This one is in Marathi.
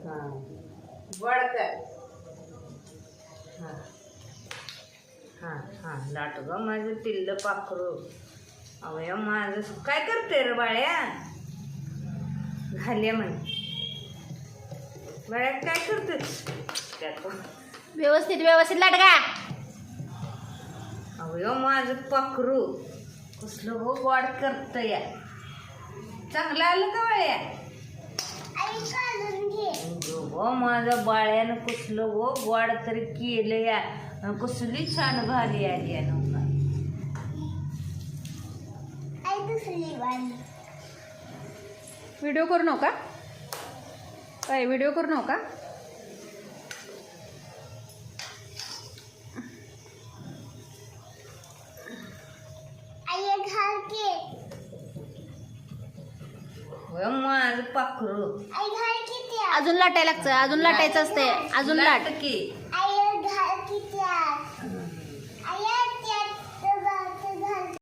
हां गोड कर. हां हां हां लाट ग माझं पिल्लं पाखरू. अवय माझं काय करते रे बाळ्या. घाल्या म्हण बाळ्या काय करतेस त्यात. व्यवस्थित लाटगा. अवय माझं पाखरू कसलं हो गोड करत या. चांगलं आलं का बाळ्या. हो माझं बाळ्यानं कसलं हो गोड तरी केलं या. कसली छान भारी आली या नौका. व्हिडिओ करू नका काय. व्हिडिओ करू नका. होय माझं पाखरू. अजून लाटायला लागतं. अजून लाटायचं असते. अजून लाट. की